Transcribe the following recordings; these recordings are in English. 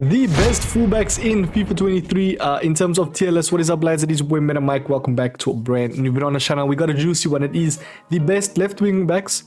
The best fullbacks in FIFA 23 in terms of tier list. What is up, lads? It is your boy MetaMike. Welcome back to a brand new video on the channel. We got a juicy one. It is the best left backs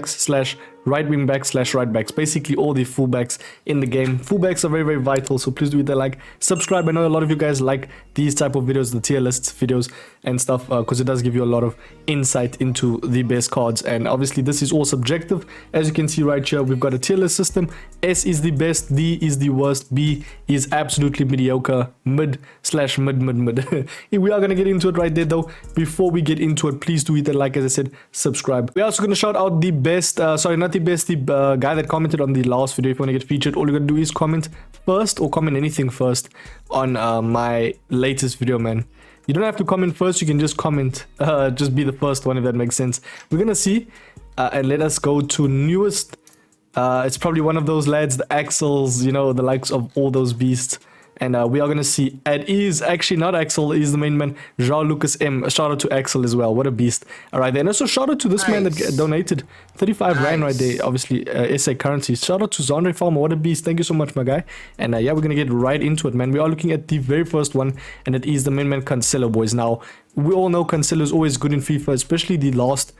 slash right wing backs slash right backs. Basically all the fullbacks in the game. Fullbacks are very, very vital, so please do hit that like, subscribe. I know a lot of you guys like these type of videos, the tier lists videos and stuff, because it does give you a lot of insight into the best cards. And obviously this is all subjective. As you can see right here, we've got a tier list system. S is the best, D is the worst, B is absolutely mediocre, mid slash mid. We are going to get into it right there though. Before we get into it, please do hit that like, as I said, subscribe. We're also going to shout out the best, the guy that commented on the last video. If you want to get featured, all you gotta do is comment first, or comment anything first on my latest video, man. You don't have to comment first, you can just comment, just be the first one, if that makes sense. We're gonna see, and let us go to newest. It's probably one of those lads, the Axels, you know, the likes of all those beasts. And we are going to see, it is actually not Axel, it is the main man, Jean-Lucas M. Shout out to Axel as well, what a beast. Alright, then also shout out to this man that donated 35 Rand right there, obviously SA currency. Shout out to Zandre Farmer, what a beast, thank you so much, my guy. And yeah, we're going to get right into it, man. We are looking at the very first one, and it is the main man Cancelo, boys. Now, we all know Cancelo is always good in FIFA, especially the last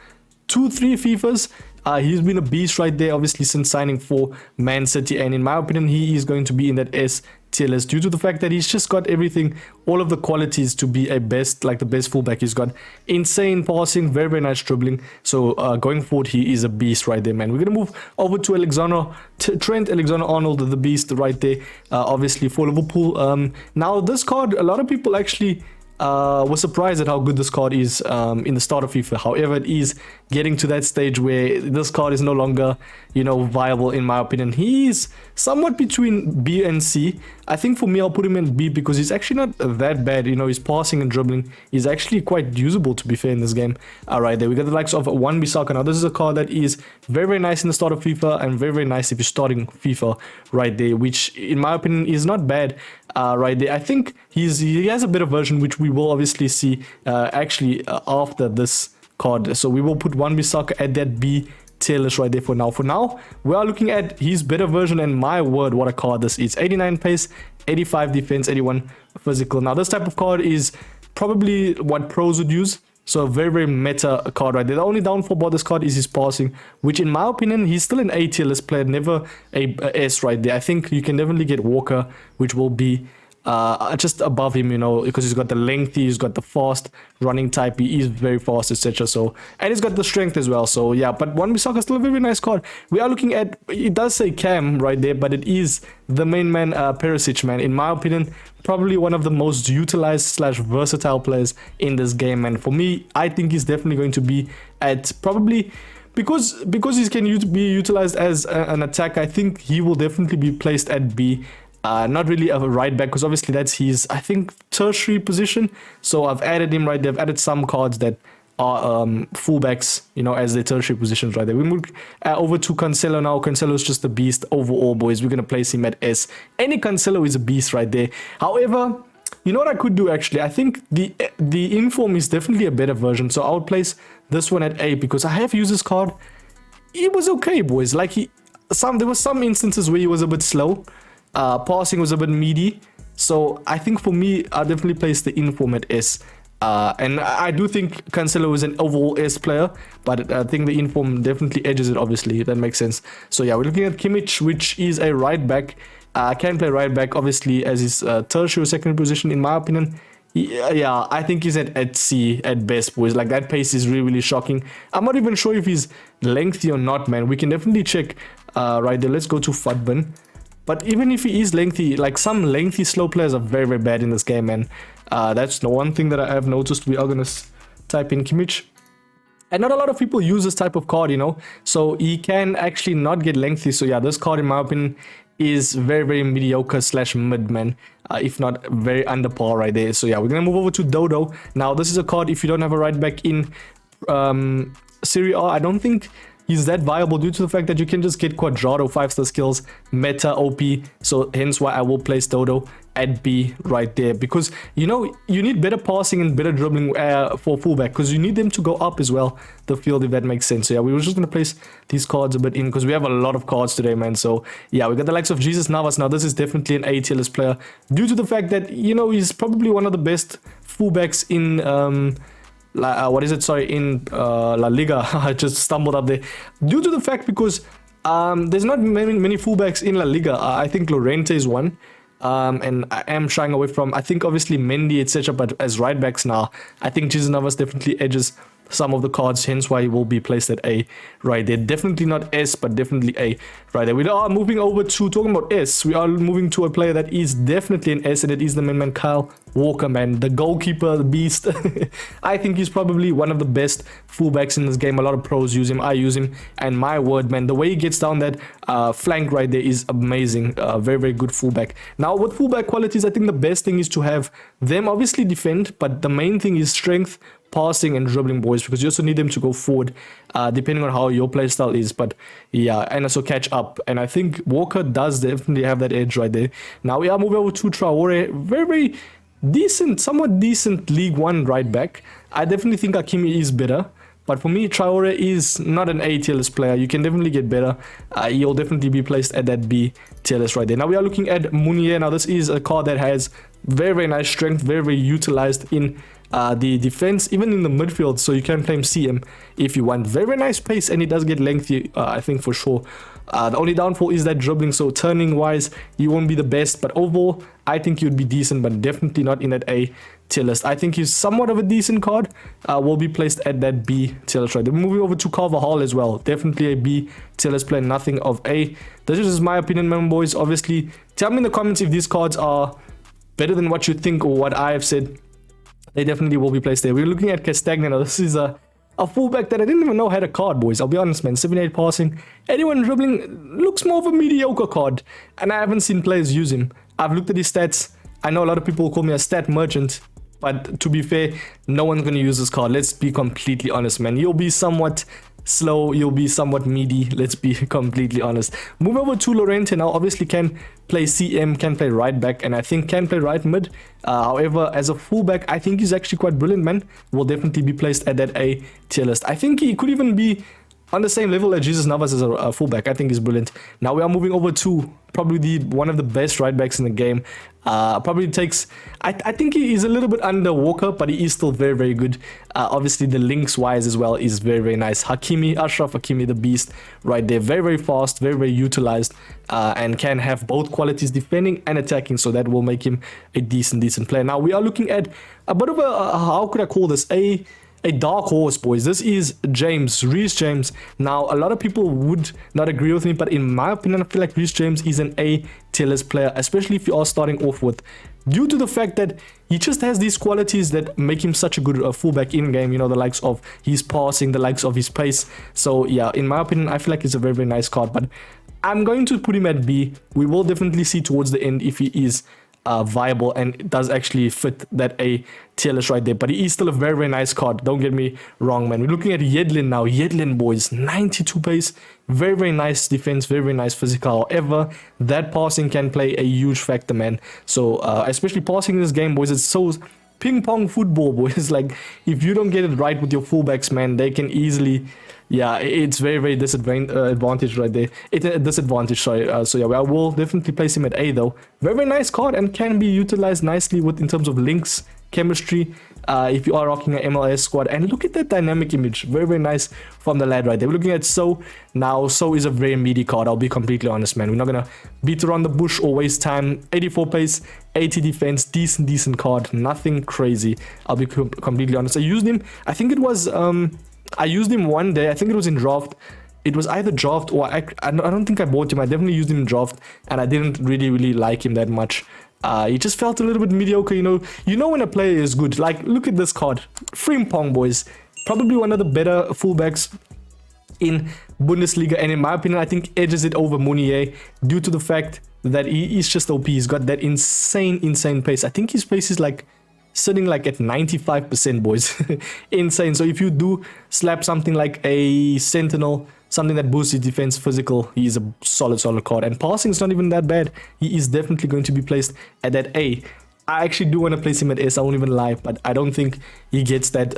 2-3 FIFAs. He's been a beast right there, obviously, since signing for Man City, and in my opinion, he is going to be in that S tier list due to the fact that he's just got everything, all of the qualities to be a best, like the best fullback. He's got insane passing, very, very nice dribbling. So going forward, he is a beast right there, man. We're gonna move over to Trent Alexander-Arnold, the beast right there, obviously for Liverpool. Now this card, a lot of people actually was surprised at how good this card is in the start of FIFA. However, it is getting to that stage where this card is no longer, you know, viable in my opinion. He's somewhat between B and C. I think for me, I'll put him in B because he's actually not that bad. You know, his passing and dribbling is actually quite usable, to be fair, in this game. Alright, there we got the likes of Wan-Bissaka. Now, this is a card that is very, very nice in the start of FIFA and very, very nice if you're starting FIFA right there, which in my opinion is not bad. Right there, I think he has a better version, which we will obviously see after this card. So we will put Wan-Bissaka at that B tier list right there for now. For now, we are looking at his better version, and my word, what a card this is. 89 pace, 85 defense, 81 physical. Now this type of card is probably what pros would use. So a very, very meta card right there. The only downfall about this card is his passing, which in my opinion, he's still an A tier list player, never a S right there. I think you can definitely get Walker, which will be just above him, you know, because he's got the lengthy, he's got the fast running type, he is very fast, etc. So, and he's got the strength as well. So yeah, but Wan-Bissaka is still a very nice card. We are looking at, it does say Cam right there, but it is the main man, Perisic, man. In my opinion, probably one of the most utilized slash versatile players in this game, and for me, I think he's definitely going to be at probably, because he can be utilized as an attack, I think he will definitely be placed at B. Not really a right back, because obviously that's his, I think, tertiary position. So I've added him right there. I've added some cards that are fullbacks, you know, as their tertiary positions right there. We move over to Cancelo now. Cancelo is just a beast overall, boys. We're going to place him at S. Any Cancelo is a beast right there. However, you know what I could do actually? I think the Inform is definitely a better version. So I would place this one at A, because I have used this card. It was okay, boys. Like there was some instances where he was a bit slow. Passing was a bit meaty, so I think for me, I'll definitely place the Inform at S. And I do think Cancelo is an overall S player, but I think the Inform definitely edges it, obviously, if that makes sense. So yeah, we're looking at Kimmich, which is a right back. Can play right back, obviously, as his tertiary or secondary position, in my opinion. Yeah, I think he's at C at best, boys. Like, that pace is really, really shocking. I'm not even sure if he's lengthy or not, man. We can definitely check right there. Let's go to FUT. But even if he is lengthy, like some lengthy slow players are very, very bad in this game, man. That's the one thing that I have noticed. We are going to type in Kimmich. And not a lot of people use this type of card, you know. So he can actually not get lengthy. So yeah, this card, in my opinion, is very, very mediocre slash mid, man. If not very under par right there. So yeah, we're going to move over to Dodo. Now, this is a card if you don't have a right back in Serie A. I don't think he's that viable due to the fact that you can just get Quadrado 5-star skills, meta OP. So hence why I will place Dodo at B right there, because you know you need better passing and better dribbling for fullback, because you need them to go up as well the field, if that makes sense. So yeah, we were just gonna place these cards a bit in because we have a lot of cards today, man. So yeah, we got the likes of Jesus Navas. Now this is definitely an A-tier list player due to the fact that, you know, he's probably one of the best fullbacks in in La Liga. I just stumbled up there due to the fact because there's not many fullbacks in La Liga. I think Llorente is one. And I am shying away from, I think, obviously Mendy, etc. But as right backs now, I think Jesus Navas definitely edges some of the cards, hence why he will be placed at A right there. Definitely not S, but definitely A right there. We are moving over to talking about S. We are moving to a player that is definitely an S, and it is the main man Kyle Walker, man, the goalkeeper, the beast. I think he's probably one of the best fullbacks in this game. A lot of pros use him, I use him, and my word, man, the way he gets down that flank right there is amazing. Very, very good fullback. Now with fullback qualities, I think the best thing is to have them obviously defend, but the main thing is strength, passing and dribbling, boys, because you also need them to go forward depending on how your play style is. But yeah, and also catch up, and I think Walker does definitely have that edge right there. Now we are moving over to Traore. Very decent, somewhat decent League One right back. I definitely think Hakimi is better, but for me Traore is not an A tier list player. You can definitely get better. He'll definitely be placed at that B tier list right there. Now we are looking at Munier. Now this is a card that has very, very nice strength, very, very utilized in the defense, even in the midfield, so you can claim CM if you want. Very, very nice pace, and it does get lengthy, I think, for sure. The only downfall is that dribbling, so turning wise you won't be the best, but overall I think you'd be decent, but definitely not in that A tier list. I think he's somewhat of a decent card, will be placed at that B tier list right there. Moving over to Carvajal as well, definitely a B tier list player, nothing of A. This is just my opinion, man, boys. Obviously tell me in the comments if these cards are better than what you think or what I have said. They definitely will be placed there. We're looking at Castagna. Now, this is a fullback that I didn't even know had a card, boys. I'll be honest, man. 78 passing. Anyone dribbling looks more of a mediocre card, and I haven't seen players use him. I've looked at his stats. I know a lot of people call me a stat merchant, but to be fair, no one's going to use this card. Let's be completely honest, man. You'll be somewhat slow, you'll be somewhat meaty, let's be completely honest. Move over to Llorente now. Obviously can play CM, can play right back, and I think can play right mid. However, as a fullback, I think he's actually quite brilliant, man. Will definitely be placed at that A tier list. I think he could even be on the same level as Jesus Navas as a fullback. I think he's brilliant. Now we are moving over to probably one of the best right backs in the game. Probably takes, I think he is a little bit under Walker, but he is still very, very good. Obviously the links wise as well is very, very nice. Ashraf Hakimi, the beast right there. Very, very fast, very, very utilized, and can have both qualities, defending and attacking, so that will make him a decent player. Now we are looking at a bit of a how could I call this, a dark horse, boys. This is Reece James. Now, a lot of people would not agree with me, but in my opinion, I feel like Reece James is an A tier list player, especially if you are starting off with, due to the fact that he just has these qualities that make him such a good fullback in game. You know, the likes of his passing, the likes of his pace. So yeah, in my opinion, I feel like it's a very, very nice card, but I'm going to put him at B. We will definitely see towards the end if he is viable and does actually fit that A tier list right there. But he is still a very, very nice card, don't get me wrong, man. We're looking at Yedlin now. Yedlin, boys, 92 pace, very, very nice defense, very, very nice physical. However, that passing can play a huge factor, man. So especially passing in this game, boys, it's so ping pong football, boys. Like, if you don't get it right with your fullbacks, man, they can easily, yeah, it's very, very disadvantage right there. It's a disadvantage, sorry. So yeah, I will definitely place him at A though. Very, very nice card and can be utilized nicely with in terms of links, chemistry, if you are rocking an MLS squad. And look at that dynamic image, very, very nice from the lad right there. We're looking at So. Now So is a very meaty card, I'll be completely honest, man. We're not gonna beat around the bush or waste time. 84 pace, 80 defense, decent card, nothing crazy, I'll be completely honest. I used him, I think it was I used him one day. I think it was in draft. It was either draft or I don't think I bought him. I definitely used him in draft, and I didn't really like him that much. He just felt a little bit mediocre, you know when a player is good. Like, look at this card, Frimpong, boys, probably one of the better fullbacks in Bundesliga, and in my opinion, I think edges it over Munier due to the fact that he is just OP. He's got that insane pace. I think his pace is like sitting like at 95%, boys. Insane. So if you do slap something like a Sentinel something that boosts his defense, physical. He is a solid card. And passing is not even that bad. He is definitely going to be placed at that A. I actually do want to place him at S, I won't even lie, but I don't think he gets that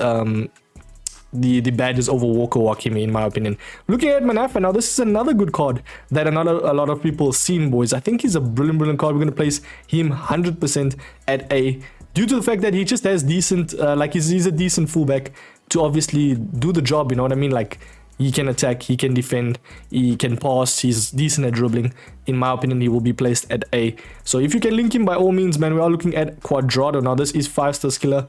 the badges over Walker Wakimi, in my opinion. Looking at Manafa now, this is another good card that a lot of people seen, boys. I think he's a brilliant card. We're going to place him 100% at A, due to the fact that he just has decent, like he's a decent fullback to obviously do the job, you know what I mean? Like, he can attack, he can defend, he can pass, he's decent at dribbling. In my opinion, he will be placed at A. So if you can link him, by all means, man. We are looking at Quadrado. Now, this is 5-star skiller.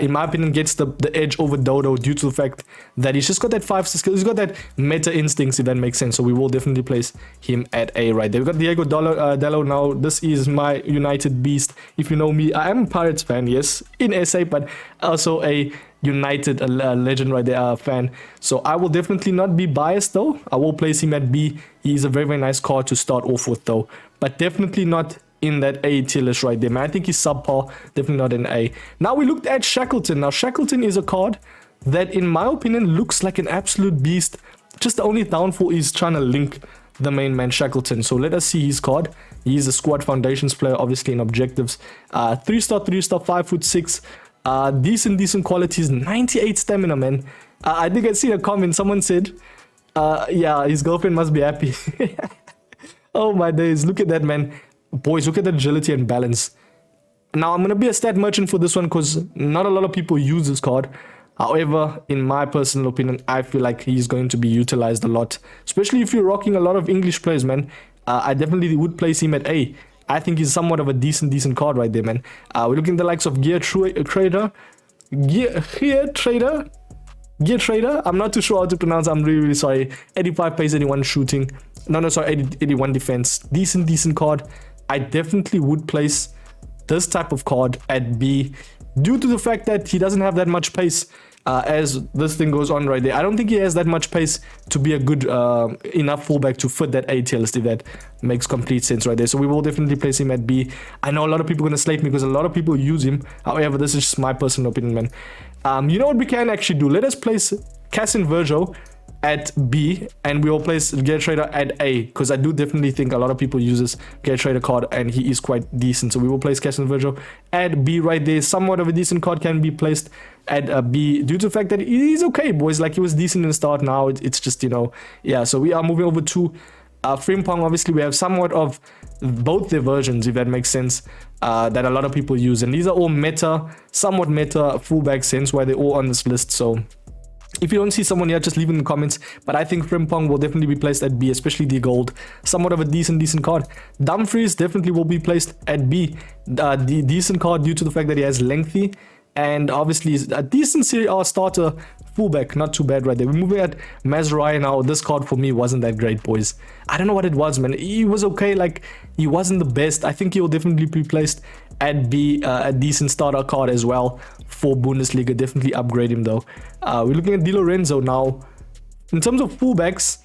In my opinion, gets the edge over Dodo due to the fact that he's just got that 5-star skill. He's got that meta instincts, if that makes sense. So we will definitely place him at A right there. We've got Diego Dallo now. This is my United beast. If you know me, I am a Pirates fan, yes, in SA, but also a United legend right there, fan. So I will definitely not be biased though. I will place him at B. He's a very nice card to start off with though, but definitely not in that A tier list right there, man. I think he's subpar, definitely not in A. Now we looked at Shackleton. Now Shackleton is a card that, in my opinion, looks like an absolute beast. Just the only downfall is trying to link the main man Shackleton. So let us see his card. He's a squad foundations player, obviously in objectives. 3-star, 5'6". Decent qualities, 98 stamina, man. I think I see a comment, someone said, yeah, his girlfriend must be happy. Oh my days, look at that, man. Boys, look at the agility and balance. Now, I'm going to be a stat merchant for this one because not a lot of people use this card. However, in my personal opinion, I feel like he's going to be utilized a lot, especially if you're rocking a lot of English players, man. I definitely would place him at A. I think he's somewhat of a decent card right there, man. We're looking at the likes of Gear Trader. I'm not too sure how to pronounce. I'm really sorry. 85 pace, 81 shooting. No, sorry, 81 defense. Decent card. I definitely would place this type of card at B, due to the fact that he doesn't have that much pace. As this thing goes on right there, I don't think he has that much pace to be a good enough fullback to fit that A tier list, if that makes complete sense right there. So we will definitely place him at B. I know a lot of people are going to slate me because a lot of people use him. However, this is just my personal opinion, man. You know what we can actually do? Let us place Cassin Virgil at B, and we will place Gear Trader at A, because I do definitely think a lot of people use this Gear Trader card and he is quite decent. So we will place Cassin Virgil at B right there. Somewhat of a decent card can be placed at B due to the fact that he's okay, boys. Like, he was decent in the start. Now it's just, you know, yeah. So we are moving over to Frimpong. Obviously, we have somewhat of both their versions, if that makes sense, that a lot of people use, and these are all somewhat meta fullbacks, hence why they're all on this list. So if you don't see someone here, just leave it in the comments. But I think Frimpong will definitely be placed at B, especially the gold. Somewhat of a decent card. Dumfries definitely will be placed at B. The decent card due to the fact that he has lengthy, and obviously a decent Serie A starter fullback. Not too bad right there. We're moving at Mazraoui now. This card for me wasn't that great, boys. I don't know what it was, man. He was okay. Like, he wasn't the best. I think he will definitely be placed at B. A decent starter card as well for Bundesliga. Definitely upgrade him though. We're looking at Di Lorenzo now. In terms of fullbacks,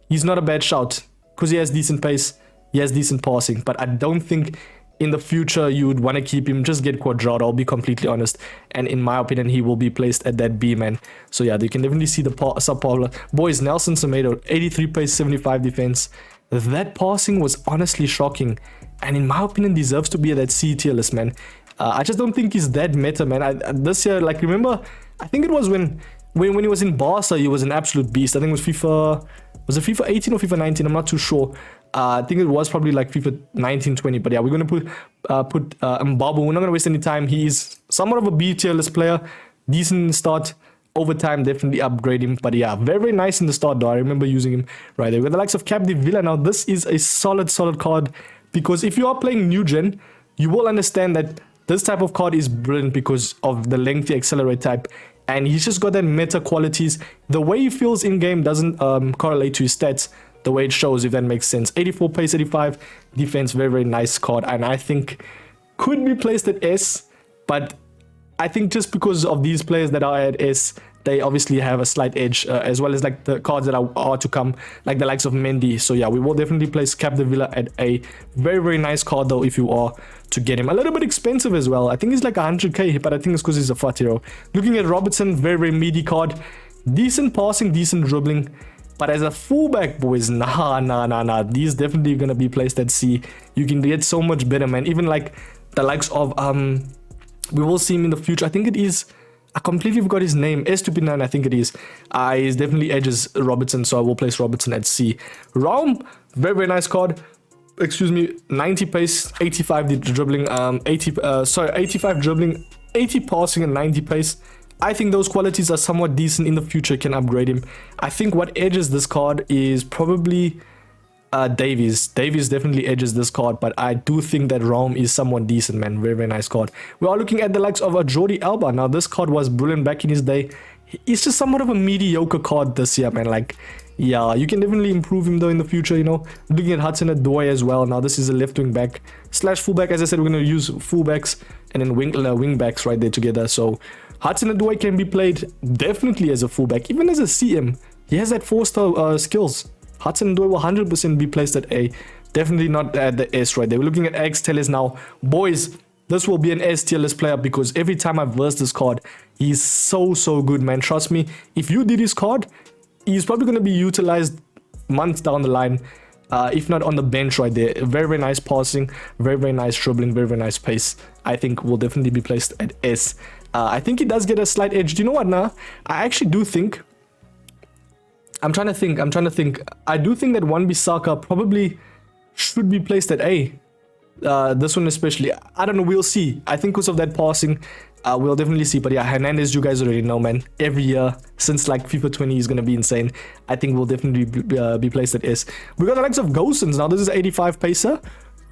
he's not a bad shout because he has decent pace, he has decent passing, but I don't think in the future you would want to keep him. Just get Quadrado, I'll be completely honest, and in my opinion he will be placed at that B, man. So yeah, you can definitely see the subpolar. Boys, Nelson Semedo, 83 pace, 75 defense. That passing was honestly shocking, and in my opinion deserves to be at that C tier list, man. I just don't think he's that meta, man. This year, like, remember, I think it was when he was in Barca, he was an absolute beast. I think it was FIFA 18 or FIFA 19, I'm not too sure. I think it was probably like FIFA 19-20, but yeah, we're going to put Mbabu. We're not going to waste any time. He's somewhat of a B tier list player, decent start. Over time, definitely upgrade him, but yeah, very nice in the start though. I remember using him right there with the likes of Cap de Villa. Now this is a solid card, because if you are playing new gen, you will understand that this type of card is brilliant because of the lengthy accelerate type, and he's just got that meta qualities. The way he feels in game doesn't correlate to his stats the way it shows, if that makes sense. 84 pace, 85 defense, very nice card, and I think could be placed at S, but I think just because of these players that are at S, they obviously have a slight edge, as well as like the cards that are to come, like the likes of Mendy. So yeah, we will definitely place Cap de Villa at A. Very nice card though if you are to get him. A little bit expensive as well. I think he's like 100k, but I think it's because he's a FUT hero. Looking at Robertson, very meaty card. Decent passing, decent dribbling. But as a fullback, boys, nah. These definitely gonna be placed at C. You can get so much better, man. Even like the likes of we will see him in the future. I think it is, I completely forgot his name. S2P9, I think it is. He's definitely edges Robertson, so I will place Robertson at C. Raum, very nice card. Excuse me, 90 pace, 85 dribbling, 85 dribbling, 80 passing, and 90 pace. I think those qualities are somewhat decent. In the future, can upgrade him. I think what edges this card is probably Davies. Davies definitely edges this card, but I do think that Raum is somewhat decent, man. Very nice card. We are looking at the likes of a Jordi Alba. Now, this card was brilliant back in his day. It's just somewhat of a mediocre card this year, man. Like, yeah, you can definitely improve him though in the future, you know. Looking at Hudson-Odoi as well. Now, this is a left wing back slash fullback. As I said, we're going to use fullbacks and then wing backs right there together. So, Hudson-Odoi can be played definitely as a fullback, even as a CM. He has that 4-star skills. Hudson-Odoi will 100% be placed at A. Definitely not at the S right there. We're looking at X Tellers now. Boys, this will be an S tier list player because every time I've versed this card, he's so good, man. Trust me, if you did his card, he's probably going to be utilized months down the line, if not on the bench right there. Very nice passing, very nice dribbling, very nice pace. I think will definitely be placed at S. I think he does get a slight edge. Do you know what now? I actually do think... I'm trying to think. I do think that Wan-Bissaka probably should be placed at A. This one especially. I don't know. We'll see. I think because of that passing, we'll definitely see. But yeah, Hernandez, you guys already know, man. Every year since like FIFA 20 is going to be insane. I think we'll definitely be placed at S. We got the likes of Gosens. Now, this is 85 pacer.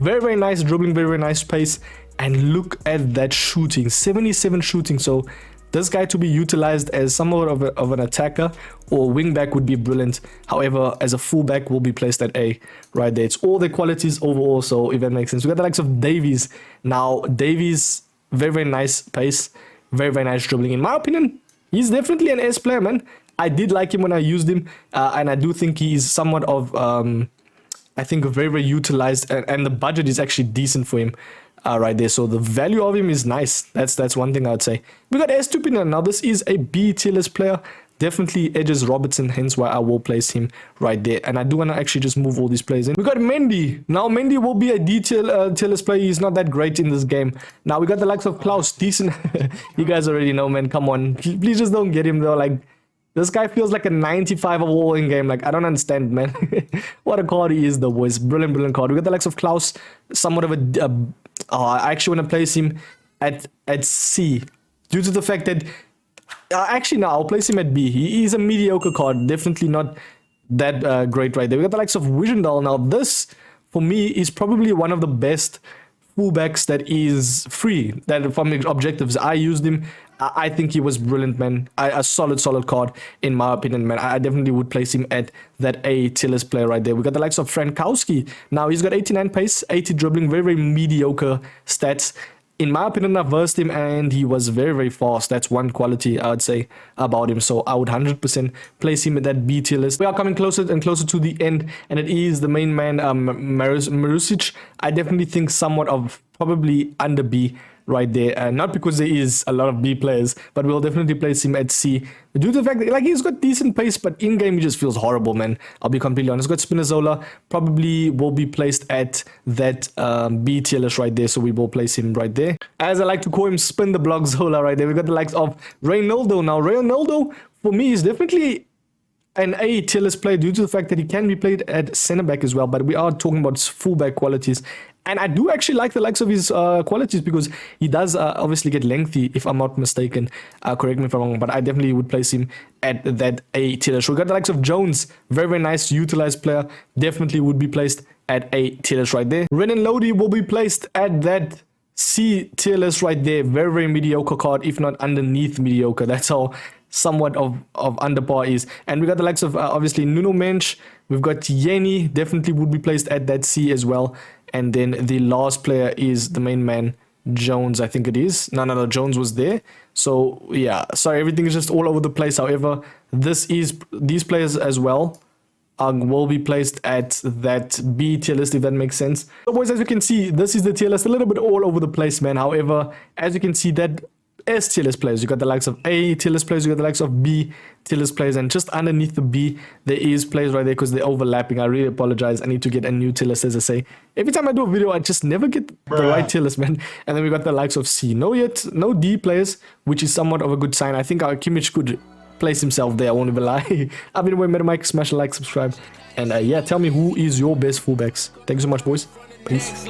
Very nice dribbling, very nice pace. And look at that shooting. 77 shooting. So... this guy to be utilized as somewhat of an attacker or wingback would be brilliant. However, as a fullback will be placed at A right there. It's all the qualities overall, so if that makes sense. We got the likes of Davies. Now, Davies, very nice pace, very nice dribbling. In my opinion, he's definitely an S player, man. I did like him when I used him, and I do think he's somewhat of, I think, very utilized, and the budget is actually decent for him. Right there, so the value of him is nice. That's one thing I would say. We got S2P9. Now, this is a B tier list player. Definitely edges Robertson, hence why I will place him right there. And I do want to actually just move all these players in. We got Mendy. Now, Mendy will be a D tier list player. He's not that great in this game. Now, we got the likes of Klaus. Decent. You guys already know, man. Come on. Please just don't get him, though. Like, this guy feels like a 95 overall in game. Like, I don't understand, man. What a card he is, though, boys. Brilliant card. We got the likes of Klaus. Somewhat of a... I actually want to place him at C due to the fact that actually no, I'll place him at B. He is a mediocre card, definitely not that great right there. We got the likes of Wijndal. Now, this for me is probably one of the best fullbacks that is free, that from objectives. I used him. I think he was brilliant, man. A solid card in my opinion, man. I definitely would place him at that A tier list player right there. We got the likes of Frankowski. Now, he's got 89 pace, 80 dribbling, very mediocre stats. In my opinion, I versed him and he was very fast. That's one quality I would say about him. So I would 100% place him at that B tier list. We are coming closer and closer to the end, and it is the main man, Marusic. I definitely think somewhat of probably under B right there, not because there is a lot of B players, but we'll definitely place him at C due to the fact that like he's got decent pace, but in game he just feels horrible, man. I'll be completely honest. Got Spinazzola, probably will be placed at that B tier list right there, so we will place him right there. As I like to call him, Spin the Block Zola right there. We got the likes of Reynaldo. Now, Reynaldo for me is definitely an A tier list player due to the fact that he can be played at center back as well, but we are talking about fullback qualities. And I do actually like the likes of his qualities because he does obviously get lengthy, if I'm not mistaken. Correct me if I'm wrong, but I definitely would place him at that A tier list. We got the likes of Jones, very nice utilized player. Definitely would be placed at A tier list right there. Renan Lodi will be placed at that C tier list right there. Very mediocre card, if not underneath mediocre. That's how somewhat of under par is. And we got the likes of obviously Nuno Mensch. We've got Yeni, definitely would be placed at that C as well. And then the last player is the main man, Jones, I think it is. No, Jones was there. So yeah, sorry, everything is just all over the place. However, these players as well will be placed at that B tier list, if that makes sense. So boys, as you can see, this is the tier list, a little bit all over the place, man. However, as you can see, that S tier list players. You got the likes of A tier list players, you got the likes of B tier list players, and just underneath the B, there is players right there because they're overlapping. I really apologize. I need to get a new tier list, as I say. Every time I do a video, I just never get the right tier list, man. And then we got the likes of C. No D players, which is somewhat of a good sign. I think our Kimmich could place himself there, I won't even lie. I've been away, MetaMike. Smash a like, subscribe. And yeah, tell me who is your best fullbacks. Thank you so much, boys. Peace.